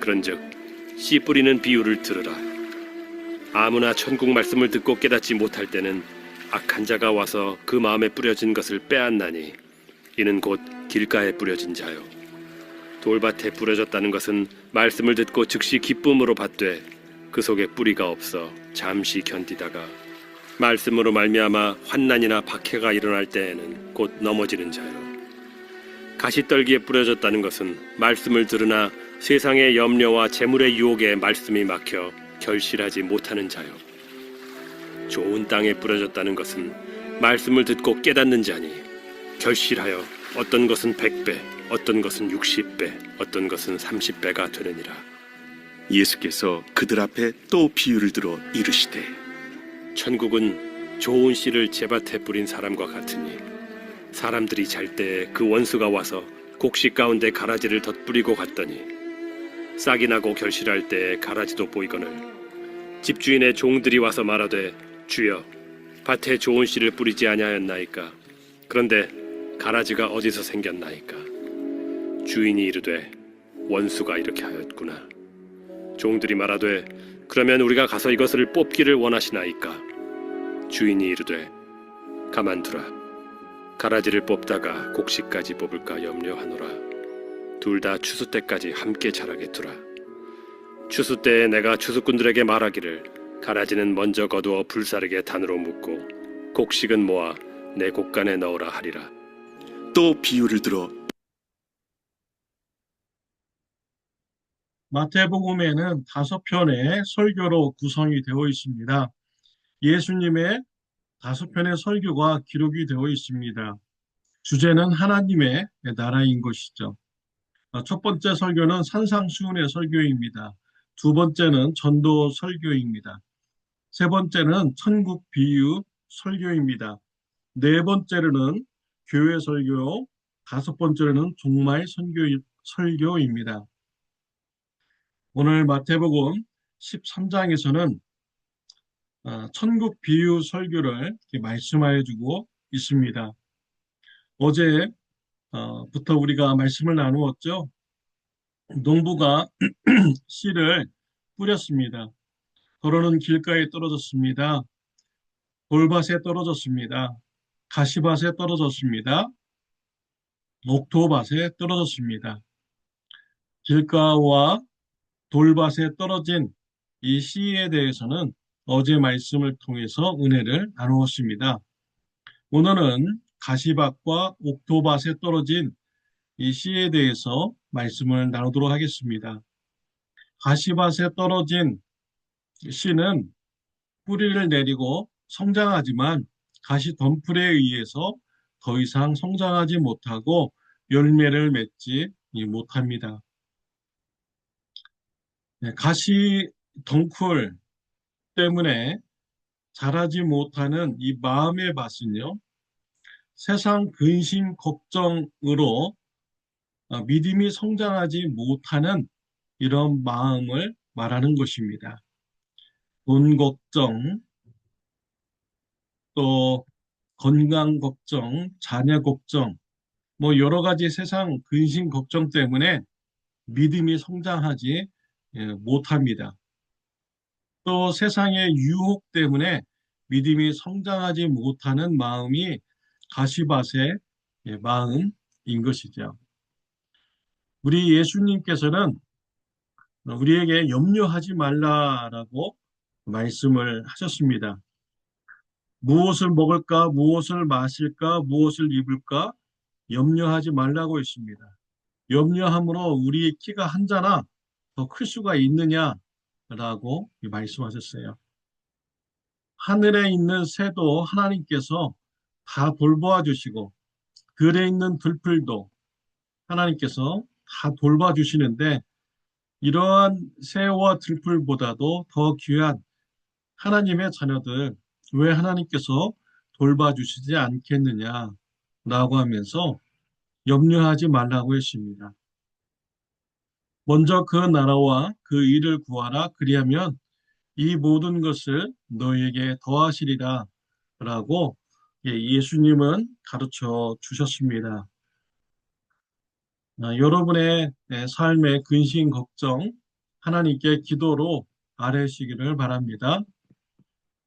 그런즉 씨 뿌리는 비유를 들으라. 아무나 천국 말씀을 듣고 깨닫지 못할 때는 악한 자가 와서 그 마음에 뿌려진 것을 빼앗나니 이는 곧 길가에 뿌려진 자요. 돌밭에 뿌려졌다는 것은 말씀을 듣고 즉시 기쁨으로 받되 그 속에 뿌리가 없어 잠시 견디다가 말씀으로 말미암아 환난이나 박해가 일어날 때에는 곧 넘어지는 자요. 가시떨기에 뿌려졌다는 것은 말씀을 들으나 세상의 염려와 재물의 유혹에 말씀이 막혀 결실하지 못하는 자요. 좋은 땅에 뿌려졌다는 것은 말씀을 듣고 깨닫는 자니 결실하여 어떤 것은 100배, 어떤 것은 60배, 어떤 것은 30배가 되느니라. 예수께서 그들 앞에 또 비유를 들어 이르시되 천국은 좋은 씨를 제밭에 뿌린 사람과 같으니 사람들이 잘 때에 그 원수가 와서 곡식 가운데 가라지를 덧뿌리고 갔더니 싹이 나고 결실할 때에 가라지도 보이거늘 집주인의 종들이 와서 말하되 주여 밭에 좋은 씨를 뿌리지 아니하였나이까. 그런데 가라지가 어디서 생겼나이까. 주인이 이르되 원수가 이렇게 하였구나. 종들이 말하되 그러면 우리가 가서 이것을 뽑기를 원하시나이까. 주인이 이르되 가만두라. 가라지를 뽑다가 곡식까지 뽑을까 염려하노라. 둘 다 추수 때까지 함께 자라게 두라. 추수 때에 내가 추수꾼들에게 말하기를 가라지는 먼저 거두어 불사르게 단으로 묶고 곡식은 모아 내 곡간에 넣으라 하리라. 또 비유를 들어 마태복음에는 5편의 설교로 구성이 되어 있습니다. 예수님의 5편의 설교가 기록이 되어 있습니다. 주제는 하나님의 나라인 것이죠. 첫 번째 설교는 산상수훈의 설교입니다. 두 번째는 전도 설교입니다. 세 번째는 천국 비유 설교입니다. 네 번째로는 교회 설교, 다섯 번째로는 종말 설교입니다. 오늘 마태복음 13장에서는 천국 비유 설교를 말씀하여 주고 있습니다. 어제부터 우리가 말씀을 나누었죠. 농부가 씨를 뿌렸습니다. 더러는 길가에 떨어졌습니다. 돌밭에 떨어졌습니다. 가시밭에 떨어졌습니다. 옥토밭에 떨어졌습니다. 길가와 돌밭에 떨어진 이 씨에 대해서는 어제 말씀을 통해서 은혜를 나누었습니다. 오늘은 가시밭과 옥토밭에 떨어진 이 씨에 대해서 말씀을 나누도록 하겠습니다. 가시밭에 떨어진 씨는 뿌리를 내리고 성장하지만 가시 덤불에 의해서 더 이상 성장하지 못하고 열매를 맺지 못합니다. 가시 덩쿨 때문에 자라지 못하는 이 마음의 밭은요, 세상 근심 걱정으로 믿음이 성장하지 못하는 이런 마음을 말하는 것입니다. 돈 걱정, 또 건강 걱정, 자녀 걱정, 여러 가지 세상 근심 걱정 때문에 믿음이 성장하지 못합니다. 또 세상의 유혹 때문에 믿음이 성장하지 못하는 마음이 가시밭의 마음인 것이죠. 우리 예수님께서는 우리에게 염려하지 말라라고 말씀을 하셨습니다. 무엇을 먹을까, 무엇을 마실까, 무엇을 입을까 염려하지 말라고 했습니다. 염려함으로 우리의 키가 한 자나 더 클 수가 있느냐라고 말씀하셨어요. 하늘에 있는 새도 하나님께서 다 돌보아 주시고 들에 있는 들풀도 하나님께서 다 돌봐 주시는데 이러한 새와 들풀보다도 더 귀한 하나님의 자녀들 왜 하나님께서 돌봐 주시지 않겠느냐라고 하면서 염려하지 말라고 했습니다. 먼저 그 나라와 그 일을 구하라. 그리하면 이 모든 것을 너희에게 더하시리라 라고 예수님은 가르쳐 주셨습니다. 여러분의 삶의 근심 걱정 하나님께 기도로 아뢰시기를 바랍니다.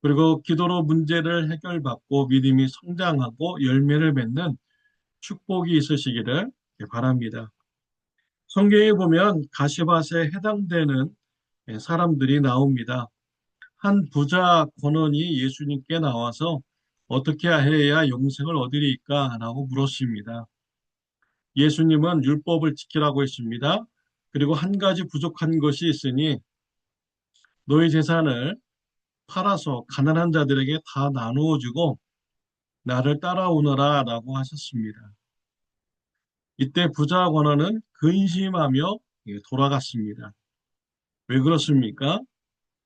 그리고 기도로 문제를 해결받고 믿음이 성장하고 열매를 맺는 축복이 있으시기를 바랍니다. 성경에 보면 가시밭에 해당되는 사람들이 나옵니다. 한 부자 권원이 예수님께 나와서 어떻게 해야 영생을 얻으리까? 라고 물었습니다. 예수님은 율법을 지키라고 했습니다. 그리고 한 가지 부족한 것이 있으니 너희 재산을 팔아서 가난한 자들에게 다 나누어 주고 나를 따라오너라 라고 하셨습니다. 이때 부자 권원은 근심하며 돌아갔습니다. 왜 그렇습니까?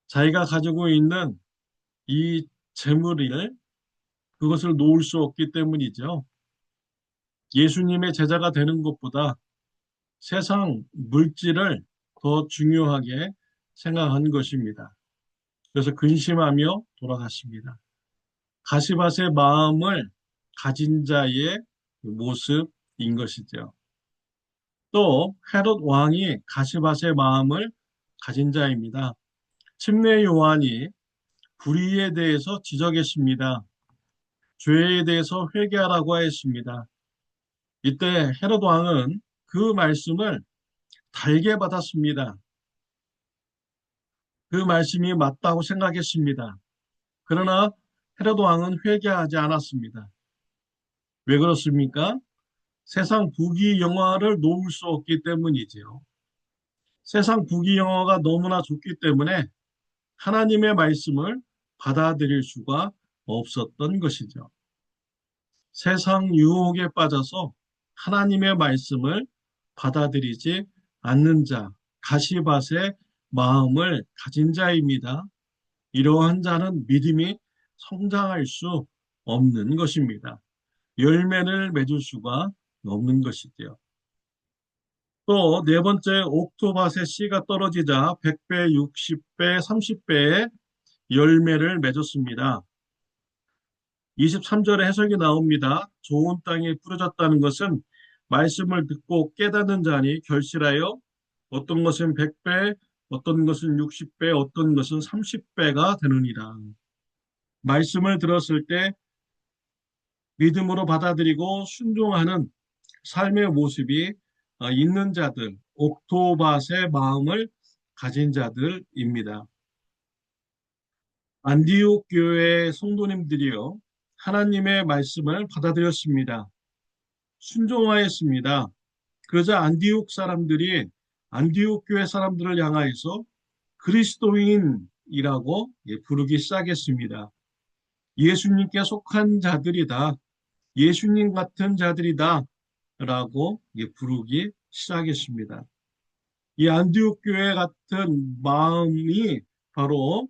자기가 가지고 있는 이 재물을 그것을 놓을 수 없기 때문이죠. 예수님의 제자가 되는 것보다 세상 물질을 더 중요하게 생각한 것입니다. 그래서 근심하며 돌아갔습니다. 가시밭의 마음을 가진 자의 모습인 것이죠. 또 헤롯 왕이 가시밭의 마음을 가진 자입니다. 침례 요한이 불의에 대해서 지적했습니다. 죄에 대해서 회개하라고 했습니다. 이때 헤롯 왕은 그 말씀을 달게 받았습니다. 그 말씀이 맞다고 생각했습니다. 그러나 헤롯 왕은 회개하지 않았습니다. 왜 그렇습니까? 세상 부귀 영화를 놓을 수 없기 때문이지요. 세상 부귀 영화가 너무나 좋기 때문에 하나님의 말씀을 받아들일 수가 없었던 것이죠. 세상 유혹에 빠져서 하나님의 말씀을 받아들이지 않는 자, 가시밭의 마음을 가진 자입니다. 이러한 자는 믿음이 성장할 수 없는 것입니다. 열매를 맺을 수가 없는 것이지요. 또 네 번째, 옥토밭에 씨가 떨어지자 100배, 60배, 30배의 열매를 맺었습니다. 23절에 해석이 나옵니다. 좋은 땅에 뿌려졌다는 것은 말씀을 듣고 깨닫는 자니 결실하여 어떤 것은 100배, 어떤 것은 60배, 어떤 것은 30배가 되느니라. 말씀을 들었을 때 믿음으로 받아들이고 순종하는 삶의 모습이 있는 자들, 옥토밭의 마음을 가진 자들입니다. 안디옥 교회 성도님들이요, 하나님의 말씀을 받아들였습니다. 순종하였습니다. 그러자 안디옥 사람들이 안디옥 교회 사람들을 향하여서 그리스도인이라고 부르기 시작했습니다. 예수님께 속한 자들이다. 예수님 같은 자들이다. 라고 부르기 시작했습니다. 이 안디옥 교회 같은 마음이 바로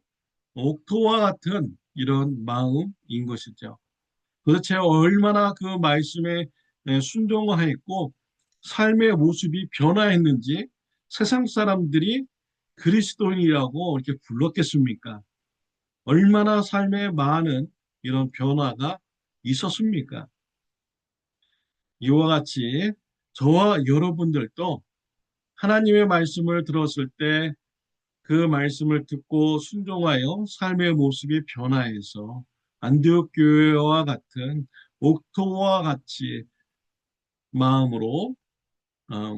옥토와 같은 이런 마음인 것이죠. 도대체 얼마나 그 말씀에 순종하였고 삶의 모습이 변화했는지 세상 사람들이 그리스도인이라고 이렇게 불렀겠습니까? 얼마나 삶에 많은 이런 변화가 있었습니까? 이와 같이 저와 여러분들도 하나님의 말씀을 들었을 때 그 말씀을 듣고 순종하여 삶의 모습이 변화해서 안디옥 교회와 같은 옥토와 같이 마음으로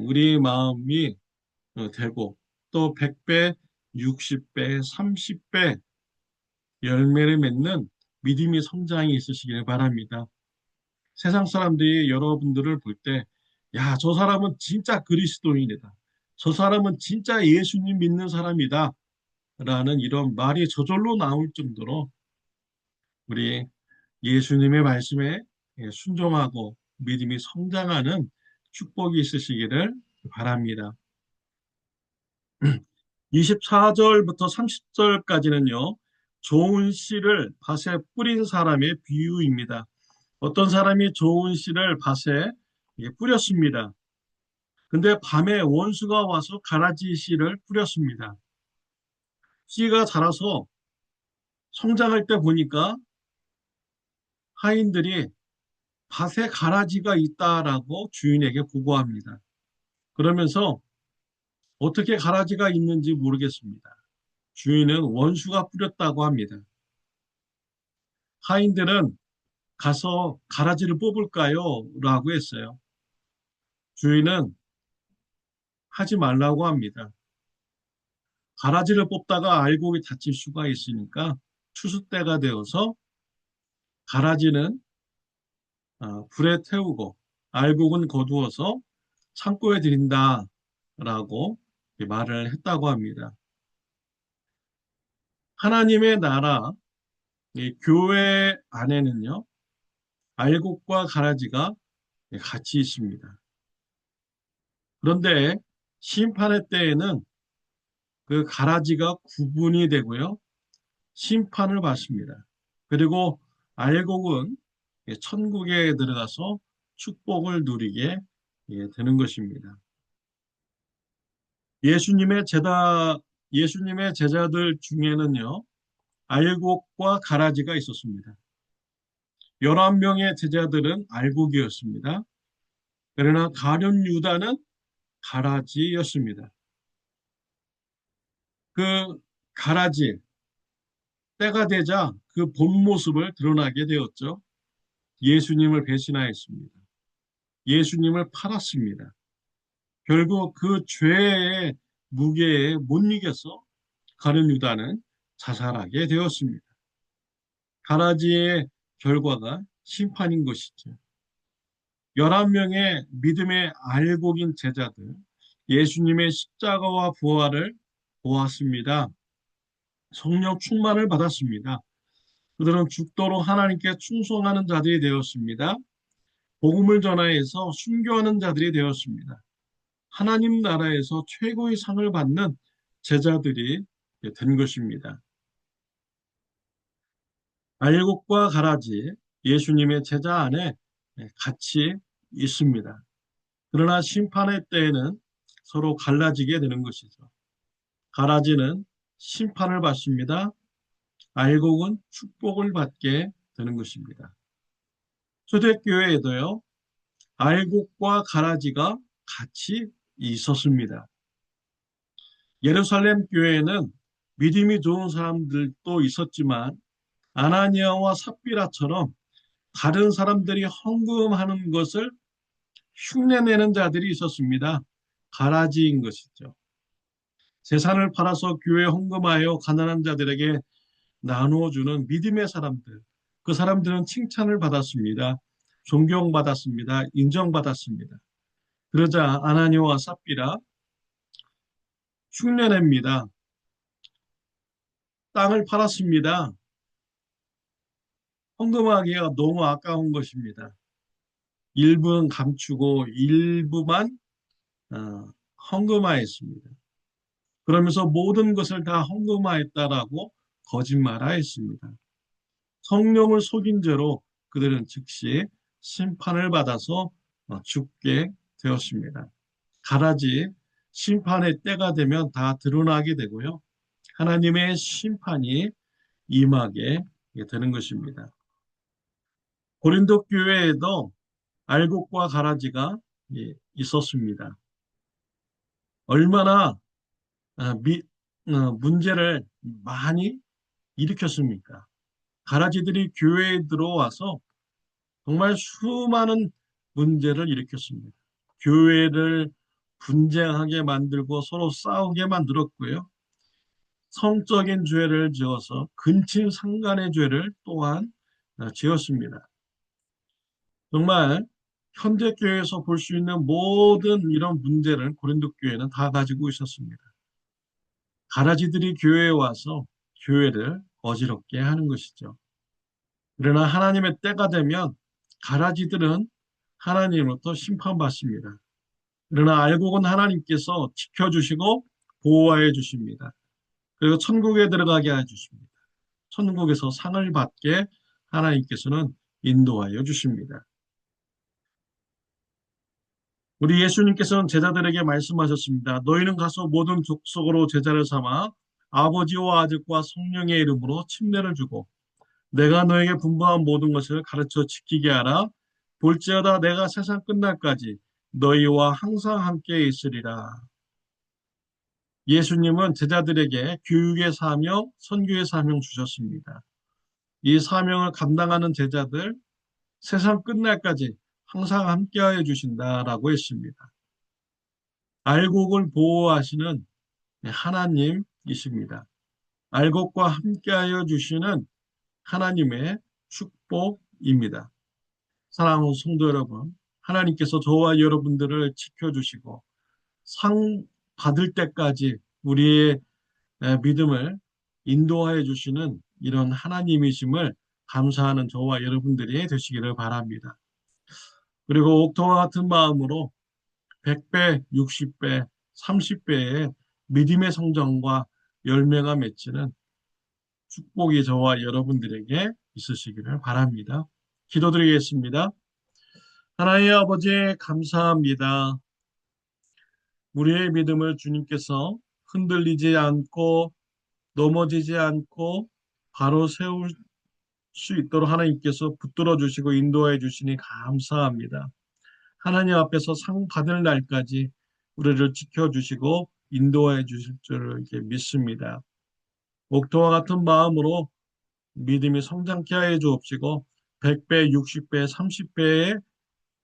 우리 마음이 되고 또 100배, 60배, 30배 열매를 맺는 믿음의 성장이 있으시길 바랍니다. 세상 사람들이 여러분들을 볼 때, 야, 저 사람은 진짜 그리스도인이다. 저 사람은 진짜 예수님 믿는 사람이다. 라는 이런 말이 저절로 나올 정도로 우리 예수님의 말씀에 순종하고 믿음이 성장하는 축복이 있으시기를 바랍니다. 24절부터 30절까지는요, 좋은 씨를 밭에 뿌린 사람의 비유입니다. 어떤 사람이 좋은 씨를 밭에 뿌렸습니다. 근데 밤에 원수가 와서 가라지 씨를 뿌렸습니다. 씨가 자라서 성장할 때 보니까 하인들이 밭에 가라지가 있다라고 주인에게 보고합니다. 그러면서 어떻게 가라지가 있는지 모르겠습니다. 주인은 원수가 뿌렸다고 합니다. 하인들은 가서 가라지를 뽑을까요? 라고 했어요. 주인은 하지 말라고 합니다. 가라지를 뽑다가 알곡이 다칠 수가 있으니까 추수 때가 되어서 가라지는 불에 태우고 알곡은 거두어서 창고에 드린다라고 말을 했다고 합니다. 하나님의 나라, 이 교회 안에는요, 알곡과 가라지가 같이 있습니다. 그런데 심판의 때에는 그 가라지가 구분이 되고요, 심판을 받습니다. 그리고 알곡은 천국에 들어가서 축복을 누리게 되는 것입니다. 예수님의 예수님의 제자들 중에는요, 알곡과 가라지가 있었습니다. 11명의 제자들은 알곡이었습니다. 그러나 가룟 유다는 가라지였습니다. 그 가라지, 때가 되자 그 본 모습을 드러나게 되었죠. 예수님을 배신하였습니다. 예수님을 팔았습니다. 결국 그 죄의 무게에 못 이겨서 가룟 유다는 자살하게 되었습니다. 가라지의 결과가 심판인 것이죠. 11명의 믿음의 알곡인 제자들, 예수님의 십자가와 부활을 보았습니다. 성령 충만을 받았습니다. 그들은 죽도록 하나님께 충성하는 자들이 되었습니다. 복음을 전하여서 순교하는 자들이 되었습니다. 하나님 나라에서 최고의 상을 받는 제자들이 된 것입니다. 알곡과 가라지, 예수님의 제자 안에 같이 있습니다. 그러나 심판의 때에는 서로 갈라지게 되는 것이죠. 가라지는 심판을 받습니다. 알곡은 축복을 받게 되는 것입니다. 초대교회에도요, 알곡과 가라지가 같이 있었습니다. 예루살렘 교회에는 믿음이 좋은 사람들도 있었지만 아나니아와 삽비라처럼 다른 사람들이 헌금하는 것을 흉내내는 자들이 있었습니다. 가라지인 것이죠. 재산을 팔아서 교회에 헌금하여 가난한 자들에게 나누어주는 믿음의 사람들, 그 사람들은 칭찬을 받았습니다. 존경받았습니다. 인정받았습니다. 그러자 아나니아와 삽비라 흉내냅니다. 땅을 팔았습니다. 헌금하기가 너무 아까운 것입니다. 일부는 감추고 일부만 헌금하였습니다. 그러면서 모든 것을 다 헌금하였다라고 거짓말하였습니다. 성령을 속인 죄로 그들은 즉시 심판을 받아서 죽게 되었습니다. 가라지 심판의 때가 되면 다 드러나게 되고요. 하나님의 심판이 임하게 되는 것입니다. 고린도 교회에도 알곡과 가라지가 있었습니다. 얼마나 문제를 많이 일으켰습니까? 가라지들이 교회에 들어와서 정말 수많은 문제를 일으켰습니다. 교회를 분쟁하게 만들고 서로 싸우게 만들었고요. 성적인 죄를 지어서 근친상간의 죄를 또한 지었습니다. 정말 현대 교회에서 볼 수 있는 모든 이런 문제를 고린도 교회는 다 가지고 있었습니다. 가라지들이 교회에 와서 교회를 어지럽게 하는 것이죠. 그러나 하나님의 때가 되면 가라지들은 하나님으로부터 심판받습니다. 그러나 알곡은 하나님께서 지켜주시고 보호하여 주십니다. 그리고 천국에 들어가게 해주십니다. 천국에서 상을 받게 하나님께서는 인도하여 주십니다. 우리 예수님께서는 제자들에게 말씀하셨습니다. 너희는 가서 모든 족속으로 제자를 삼아 아버지와 아들과 성령의 이름으로 침례를 주고 내가 너에게 분부한 모든 것을 가르쳐 지키게 하라. 볼지어다 내가 세상 끝날까지 너희와 항상 함께 있으리라. 예수님은 제자들에게 교육의 사명, 선교의 사명 주셨습니다. 이 사명을 감당하는 제자들, 세상 끝날까지 항상 함께하여 주신다라고 했습니다. 알곡을 보호하시는 하나님이십니다. 알곡과 함께하여 주시는 하나님의 축복입니다. 사랑하는 성도 여러분, 하나님께서 저와 여러분들을 지켜주시고 상 받을 때까지 우리의 믿음을 인도하여 주시는 이런 하나님이심을 감사하는 저와 여러분들이 되시기를 바랍니다. 그리고 옥토와 같은 마음으로 100배, 60배, 30배의 믿음의 성장과 열매가 맺히는 축복이 저와 여러분들에게 있으시기를 바랍니다. 기도드리겠습니다. 하나님 아버지 감사합니다. 우리의 믿음을 주님께서 흔들리지 않고 넘어지지 않고 바로 세울 수 있도록 하나님께서 붙들어 주시고 인도해 주시니 감사합니다. 하나님 앞에서 상 받을 날까지 우리를 지켜주시고 인도해 주실 줄을 이렇게 믿습니다. 옥토와 같은 마음으로 믿음이 성장케 하여 주옵시고 100배, 60배, 30배의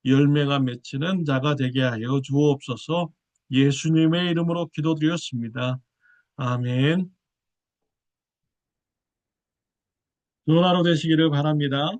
열매가 맺히는 자가 되게 하여 주옵소서. 예수님의 이름으로 기도드렸습니다. 아멘. 좋은 하루 되시기를 바랍니다.